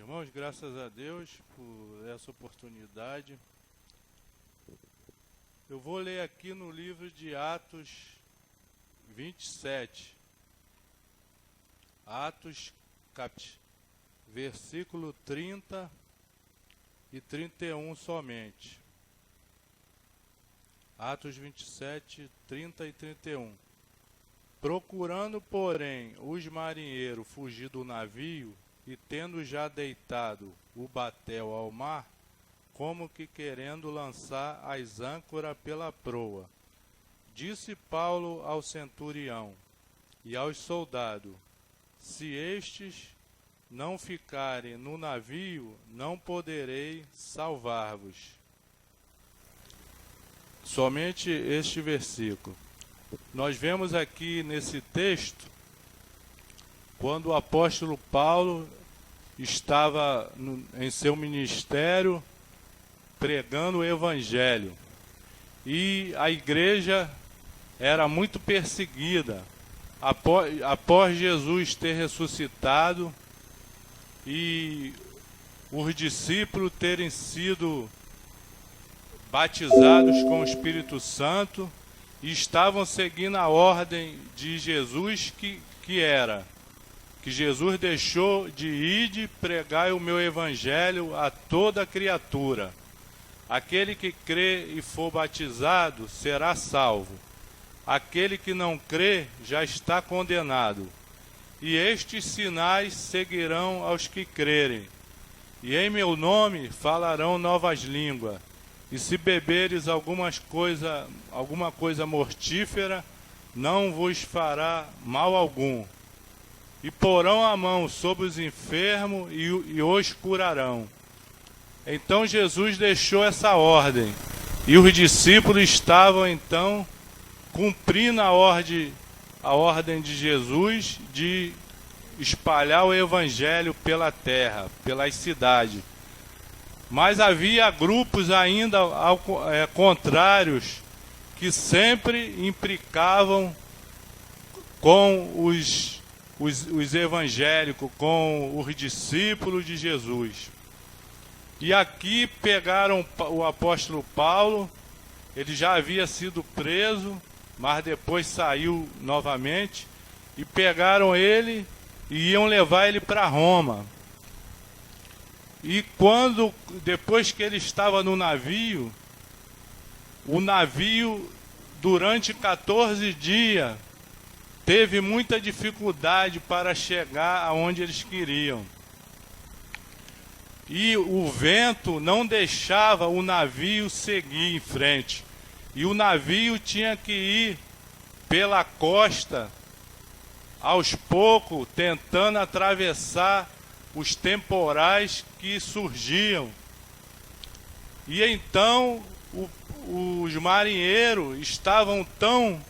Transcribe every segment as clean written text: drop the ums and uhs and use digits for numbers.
Irmãos, graças a Deus por essa oportunidade. Eu vou ler aqui no livro de Atos 27. Atos, versículo 30 e 31 somente. Atos 27, 30 e 31. Procurando, porém, os marinheiros fugir do navio, e tendo já deitado o batel ao mar, como que querendo lançar as âncoras pela proa, disse Paulo ao centurião e aos soldados: se estes não ficarem no navio, não poderei salvar-vos. Somente este versículo. Nós vemos aqui nesse texto, quando o apóstolo Paulo estava em seu ministério pregando o evangelho. E a igreja era muito perseguida. Após Jesus ter ressuscitado e os discípulos terem sido batizados com o Espírito Santo, e estavam seguindo a ordem de Jesus, que era que Jesus deixou de ir de pregar o meu evangelho a toda criatura. Aquele que crê e for batizado será salvo. Aquele que não crê já está condenado. E estes sinais seguirão aos que crerem. E em meu nome falarão novas línguas. E se beberes alguma coisa mortífera, não vos fará mal algum. E porão a mão sobre os enfermos e os curarão. Então Jesus deixou essa ordem. E os discípulos estavam então cumprindo a ordem de Jesus de espalhar o evangelho pela terra, pelas cidades. Mas havia grupos ainda contrários que sempre implicavam com os evangélicos, com os discípulos de Jesus. E aqui pegaram o apóstolo Paulo. Ele já havia sido preso, mas depois saiu novamente, e pegaram ele e iam levar ele para Roma. E depois que ele estava no navio, o navio durante 14 dias teve muita dificuldade para chegar aonde eles queriam. E o vento não deixava o navio seguir em frente. E o navio tinha que ir pela costa, aos poucos, tentando atravessar os temporais que surgiam. E então os marinheiros estavam tão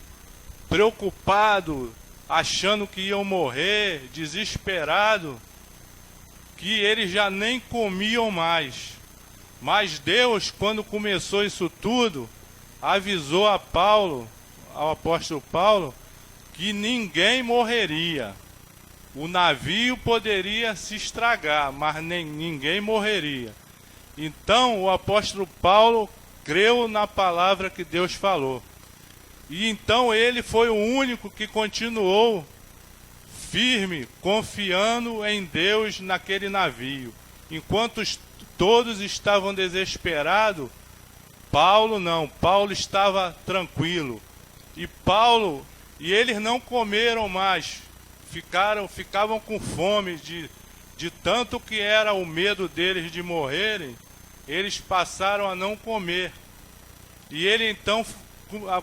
preocupados, achando que iam morrer, desesperados, que eles já nem comiam mais. Mas Deus, quando começou isso tudo, avisou a Paulo, ao apóstolo Paulo, que ninguém morreria. O navio poderia se estragar, mas ninguém morreria. Então o apóstolo Paulo creu na palavra que Deus falou. E então ele foi o único que continuou firme, confiando em Deus naquele navio. Enquanto todos estavam desesperados, Paulo não. Paulo estava tranquilo. E eles não comeram mais. Ficavam com fome de tanto que era o medo deles de morrerem. Eles passaram a não comer. E ele então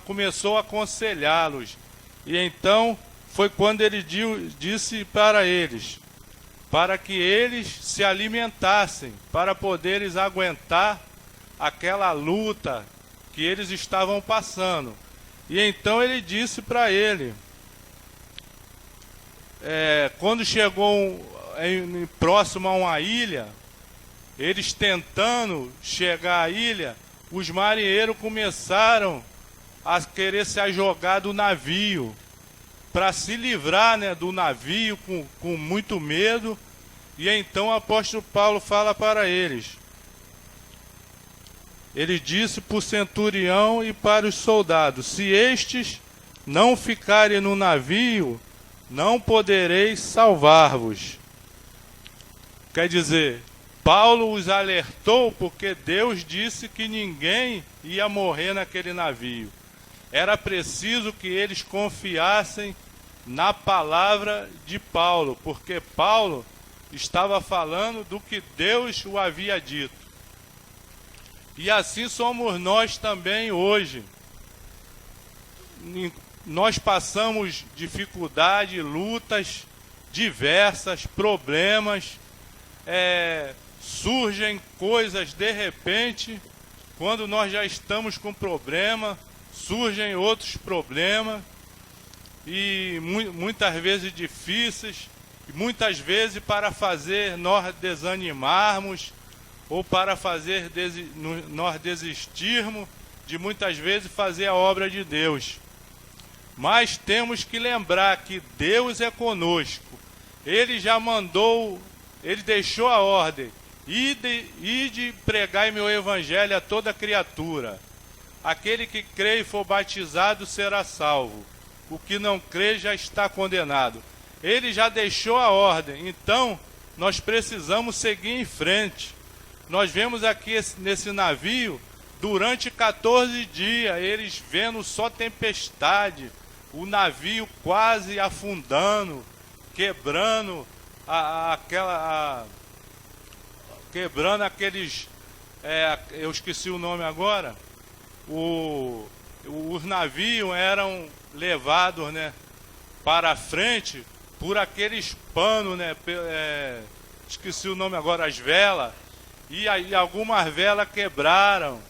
começou a aconselhá-los. E então foi quando ele disse para eles, para que eles se alimentassem, para poderes aguentar aquela luta que eles estavam passando. E então ele disse para ele, quando chegou próximo a uma ilha, eles tentando chegar à ilha, os marinheiros começaram a querer se jogar do navio, para se livrar, do navio com muito medo. E então o apóstolo Paulo fala para eles. Ele disse para o centurião e para os soldados: se estes não ficarem no navio, não podereis salvar-vos. Quer dizer, Paulo os alertou porque Deus disse que ninguém ia morrer naquele navio. Era preciso que eles confiassem na palavra de Paulo, porque Paulo estava falando do que Deus o havia dito. E assim somos nós também hoje. Nós passamos dificuldades, lutas diversas, problemas, surgem coisas de repente, quando nós já estamos com problema, surgem outros problemas, e muitas vezes difíceis, e muitas vezes para fazer nós desanimarmos, ou para fazer nós desistirmos de muitas vezes fazer a obra de Deus. Mas temos que lembrar que Deus é conosco. Ele já mandou, Ele deixou a ordem: ide pregai meu evangelho a toda criatura. Aquele que crê e for batizado será salvo. O que não crê já está condenado. Ele já deixou a ordem, então nós precisamos seguir em frente. Nós vemos aqui nesse navio, durante 14 dias, eles vendo só tempestade, o navio quase afundando, quebrando quebrando aqueles, eu esqueci o nome agora, os navios eram levados, né, para frente por aqueles panos, né, esqueci o nome agora, as velas, e aí algumas velas quebraram,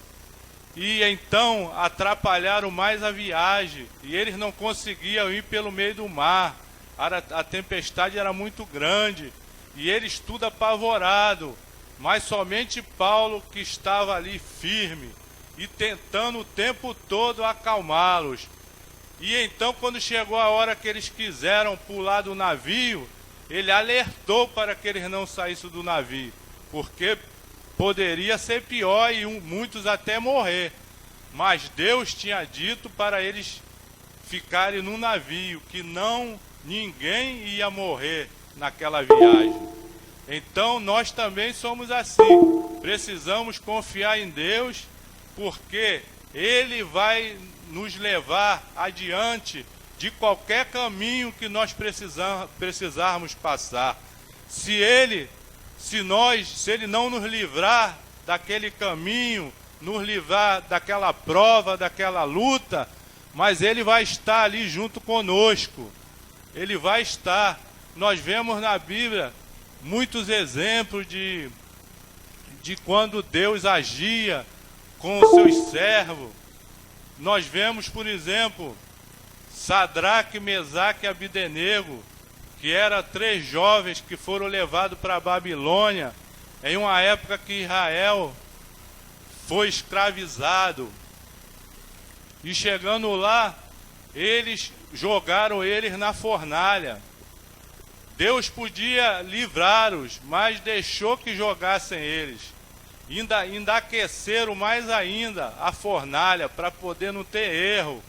e então atrapalharam mais a viagem, e eles não conseguiam ir pelo meio do mar, a tempestade era muito grande, e eles tudo apavorado, mas somente Paulo que estava ali firme, e tentando o tempo todo acalmá-los. E então, quando chegou a hora que eles quiseram pular do navio, ele alertou para que eles não saíssem do navio, porque poderia ser pior e muitos até morrer. Mas Deus tinha dito para eles ficarem no navio, que ninguém ia morrer naquela viagem. Então nós também somos assim, precisamos confiar em Deus, porque Ele vai nos levar adiante de qualquer caminho que nós precisarmos passar. Se Ele não nos livrar daquele caminho, nos livrar daquela prova, daquela luta, mas Ele vai estar ali junto conosco. Ele vai estar. Nós vemos na Bíblia muitos exemplos de quando Deus agia com os seus servos. Nós vemos, por exemplo, Sadraque, Mesaque e Abdenego, que eram 3 jovens que foram levados para a Babilônia, em uma época que Israel foi escravizado. E chegando lá, eles jogaram eles na fornalha. Deus podia livrá-los, mas deixou que jogassem eles. Ainda aqueceram mais ainda a fornalha, para poder não ter erro,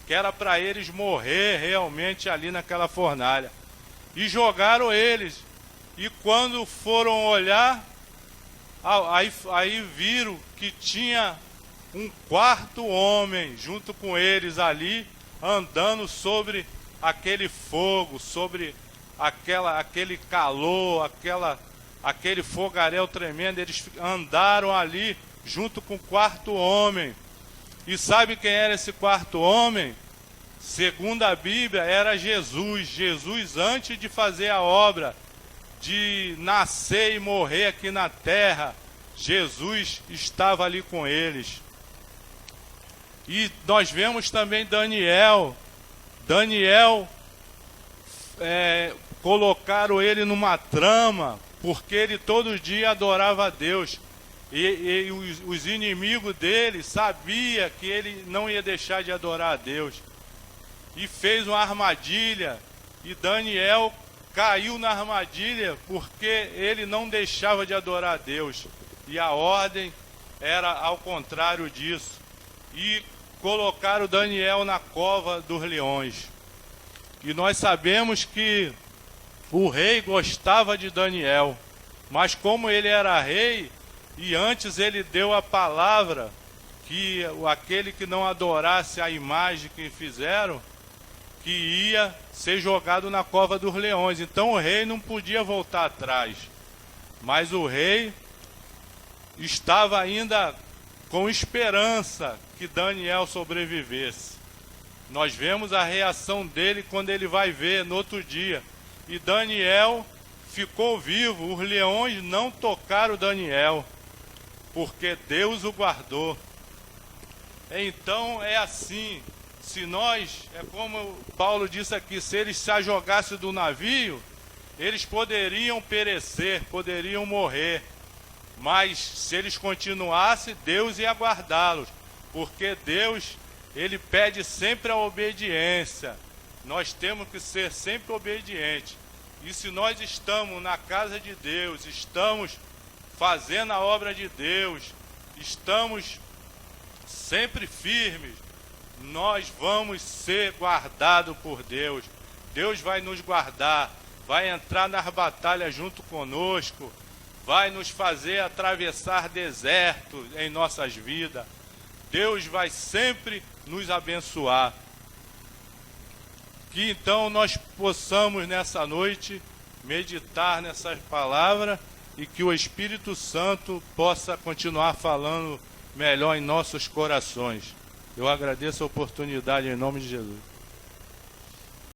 que era para eles morrer realmente ali naquela fornalha. E jogaram eles. E quando foram olhar, aí viram que tinha um 4º homem junto com eles ali, andando sobre aquele fogo, sobre aquele calor, aquele fogaréu tremendo. Eles andaram ali junto com o 4º homem. E sabe quem era esse 4º homem? Segundo a Bíblia, era Jesus. Jesus, antes de fazer a obra, de nascer e morrer aqui na terra, Jesus estava ali com eles. E nós vemos também Daniel. Colocaram ele numa trama, porque ele todo dia adorava a Deus. E os inimigos dele sabiam que ele não ia deixar de adorar a Deus. E fez uma armadilha, e Daniel caiu na armadilha porque ele não deixava de adorar a Deus. E a ordem era ao contrário disso. E colocaram Daniel na cova dos leões. E nós sabemos que o rei gostava de Daniel, mas como ele era rei, e antes ele deu a palavra que aquele que não adorasse a imagem que fizeram, que ia ser jogado na cova dos leões. Então o rei não podia voltar atrás. Mas o rei estava ainda com esperança que Daniel sobrevivesse. Nós vemos a reação dele quando ele vai ver no outro dia. E Daniel ficou vivo, os leões não tocaram Daniel, porque Deus o guardou. Então é assim, se nós, é como Paulo disse aqui, se eles se jogassem do navio, eles poderiam perecer, poderiam morrer. Mas se eles continuassem, Deus ia guardá-los, porque Deus, Ele pede sempre a obediência. Nós temos que ser sempre obedientes. E se nós estamos na casa de Deus, estamos fazendo a obra de Deus, estamos sempre firmes, nós vamos ser guardados por Deus. Deus vai nos guardar, vai entrar nas batalhas junto conosco, vai nos fazer atravessar desertos em nossas vidas. Deus vai sempre nos abençoar. Que então nós possamos nessa noite meditar nessas palavras e que o Espírito Santo possa continuar falando melhor em nossos corações. Eu agradeço a oportunidade em nome de Jesus.